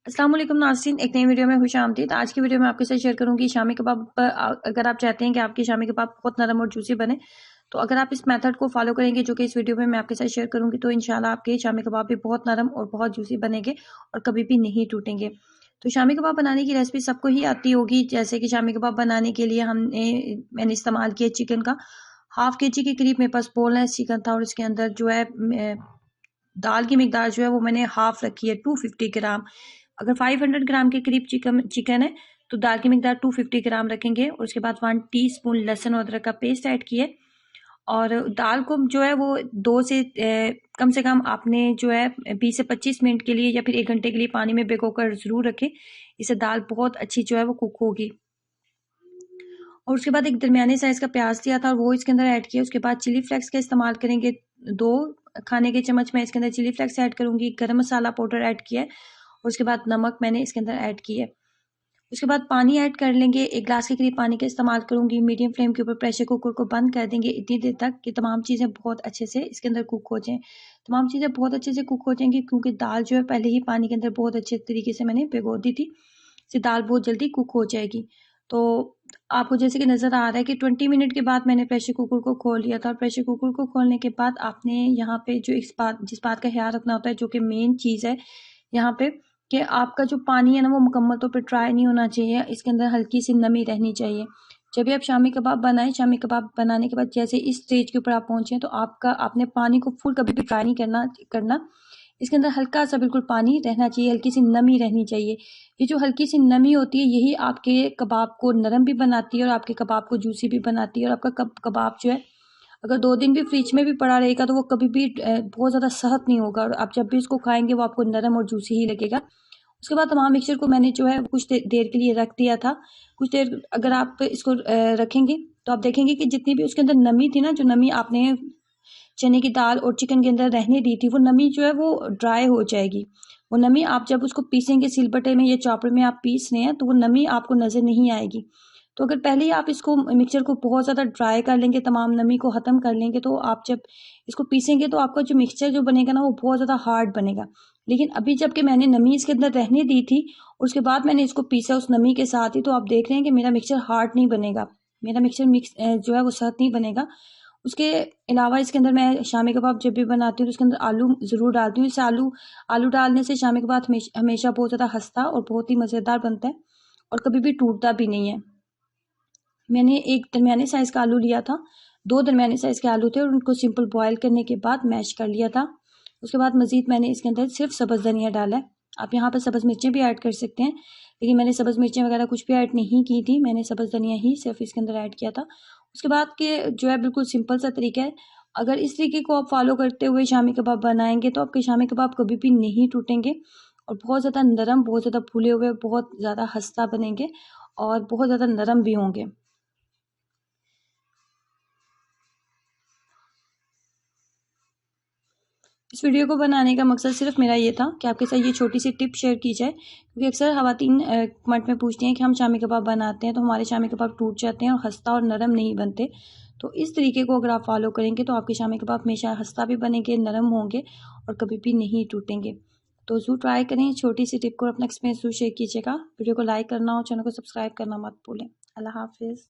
अस्सलाम वालेकुम नाज़रीन, एक नई वीडियो में खुशामदीद। आज की वीडियो में आपके साथ शेयर करूंगी शामी कबाब। अगर आप चाहते हैं कि आपके शामी कबाब बहुत नरम और जूसी बने, तो अगर आप इस मेथड को फॉलो करेंगे जो कि इस वीडियो में मैं आपके साथ शेयर करूंगी, तो इंशाल्लाह आपके शामी कबाब भी बहुत नरम और बहुत जूसी बनेंगे और कभी भी नहीं टूटेंगे। तो शामी कबाब बनाने की रेसिपी सबको ही आती होगी। जैसे कि शामी कबाब बनाने के लिए मैंने इस्तेमाल किया चिकन का 1/2 kg के करीब। मेरे पास बोनलेस चिकन था और इसके अंदर जो है दाल की मिकदार जो है वो मैंने हाफ रखी है, 250 ग्राम। अगर 500 ग्राम के करीब चिकन है तो दाल की मिकदार 250 ग्राम रखेंगे। और उसके बाद 1 टीस्पून लहसुन और अदरक का पेस्ट ऐड किए। और दाल को जो है वो कम से कम आपने जो है 20 से 25 मिनट के लिए या फिर 1 घंटे के लिए पानी में भिगोकर जरूर रखें। इससे दाल बहुत अच्छी जो है वो कुक होगी। और उसके बाद एक दरमियाने साइज का प्याज लिया था और वो इसके अंदर ऐड किया। उसके बाद चिली फ्लेक्स का इस्तेमाल करेंगे। 2 खाने के चम्मच मैं इसके अंदर चिली फ्लेक्स ऐड करूंगी। गरम मसाला पाउडर ऐड किया है और उसके बाद नमक मैंने इसके अंदर ऐड किया है। उसके बाद पानी ऐड कर लेंगे। 1 गिलास के करीब पानी का इस्तेमाल करूंगी। मीडियम फ्लेम के ऊपर प्रेशर कुकर को बंद कर देंगे इतनी देर तक कि तमाम चीज़ें बहुत अच्छे से इसके अंदर कुक हो जाएं। तमाम चीज़ें बहुत अच्छे से कुक हो जाएंगी क्योंकि दाल जो है पहले ही पानी के अंदर बहुत अच्छे तरीके से मैंने भिगो दी थी। इससे दाल बहुत जल्दी कुक हो जाएगी। तो आपको जैसे कि नज़र आ रहा है कि 20 मिनट के बाद मैंने प्रेशर कुकर को खोल लिया था। और प्रेशर कुकर को खोलने के बाद आपने यहाँ पे जो जिस बात का ख्याल रखना होता है, जो कि मेन चीज़ है यहाँ पे, कि आपका जो पानी है ना वो मुकम्मल तौर पे ड्राई नहीं होना चाहिए। इसके अंदर हल्की सी नमी रहनी चाहिए। जब भी आप शामी कबाब बनाएं, शामी कबाब बनाने के बाद जैसे इस स्टेज के ऊपर आप पहुंचे तो आपने पानी को फुल कभी भी ड्राई नहीं करना। इसके अंदर हल्का सा बिल्कुल पानी रहना चाहिए, हल्की सी नमी रहनी चाहिए। ये जो हल्की सी नमी होती है यही आपके कबाब को नरम भी बनाती है और आपके कबाब को जूसी भी बनाती है। और आपका कबाब जो है अगर 2 दिन भी फ्रिज में भी पड़ा रहेगा तो वो कभी भी बहुत ज़्यादा सख्त नहीं होगा और आप जब भी इसको खाएंगे वो आपको नरम और जूसी ही लगेगा। उसके बाद तमाम मिक्सचर को मैंने जो है कुछ देर के लिए रख दिया था। कुछ देर अगर आप इसको रखेंगे तो आप देखेंगे कि जितनी भी उसके अंदर नमी थी ना, जो नमी आपने चने की दाल और चिकन के अंदर रहने दी थी, वो नमी जो है वो ड्राई हो जाएगी। वो नमी आप जब उसको पीसेंगे सिलबट्टे में या चॉपर में आप पीस रहे हैं तो वो नमी आपको नज़र नहीं आएगी। तो अगर पहले ही आप इसको मिक्सचर को बहुत ज़्यादा ड्राई कर लेंगे, तमाम नमी को ख़त्म कर लेंगे, तो आप जब इसको पीसेंगे तो आपका जो मिक्सचर जो बनेगा ना वो बहुत ज़्यादा हार्ड बनेगा। लेकिन अभी जबकि मैंने नमी इसके अंदर रहने दी थी और उसके बाद मैंने इसको पीसा उस नमी के साथ ही, तो आप देख रहे हैं कि मेरा मिक्सचर हार्ड नहीं बनेगा। मेरा मिक्सचर जो है वो सख्त नहीं बनेगा। उसके अलावा इसके अंदर मैं शामी कबाब जब भी बनाती हूँ तो उसके अंदर आलू ज़रूर डालती हूँ। इस आलू डालने से शामी कबाब हमेशा बहुत ज़्यादा खस्ता और बहुत ही मज़ेदार बनता है और कभी भी टूटता भी नहीं है। मैंने एक दरमियाने साइज़ का आलू लिया था, 2 दरमियाने साइज़ के आलू थे और उनको सिंपल बॉयल करने के बाद मैश कर लिया था। उसके बाद मज़ीद मैंने इसके अंदर सिर्फ सब्ज़ धनिया डाला है। आप यहाँ पर सब्ज़ मिर्चें भी ऐड कर सकते हैं, लेकिन मैंने सब्ज़ मिर्चें वगैरह कुछ भी ऐड नहीं की थी। मैंने सब्ज़ धनिया ही सिर्फ इसके अंदर ऐड किया था। उसके बाद के जो है बिल्कुल सिंपल सा तरीका है। अगर इस तरीके को आप फॉलो करते हुए शामी कबाब बनाएंगे तो आपके शामी कबाब कभी भी नहीं टूटेंगे और बहुत ज़्यादा नरम, बहुत ज़्यादा फूले हुए, बहुत ज़्यादा खस्ता बनेंगे और बहुत ज़्यादा नरम भी होंगे। इस वीडियो को बनाने का मकसद सिर्फ मेरा ये था कि आपके साथ ये छोटी सी टिप शेयर की जाए, क्योंकि अक्सर ख़वातीन कमेंट में पूछती हैं कि हम शामी कबाब बनाते हैं तो हमारे शामी कबाब टूट जाते हैं और खस्ता और नरम नहीं बनते। तो इस तरीके को अगर आप फॉलो करेंगे तो आपके शामी कबाब हमेशा खस्ता भी बनेंगे, नरम होंगे और कभी भी नहीं टूटेंगे। तो ज़रूर ट्राई करें इस छोटी सी टिप को, अपना एक्सपीरियंस ज़रूर शेयर कीजिएगा। वीडियो को लाइक करना और चैनल को सब्सक्राइब करना मत भूलें। अल्लाह हाफिज़।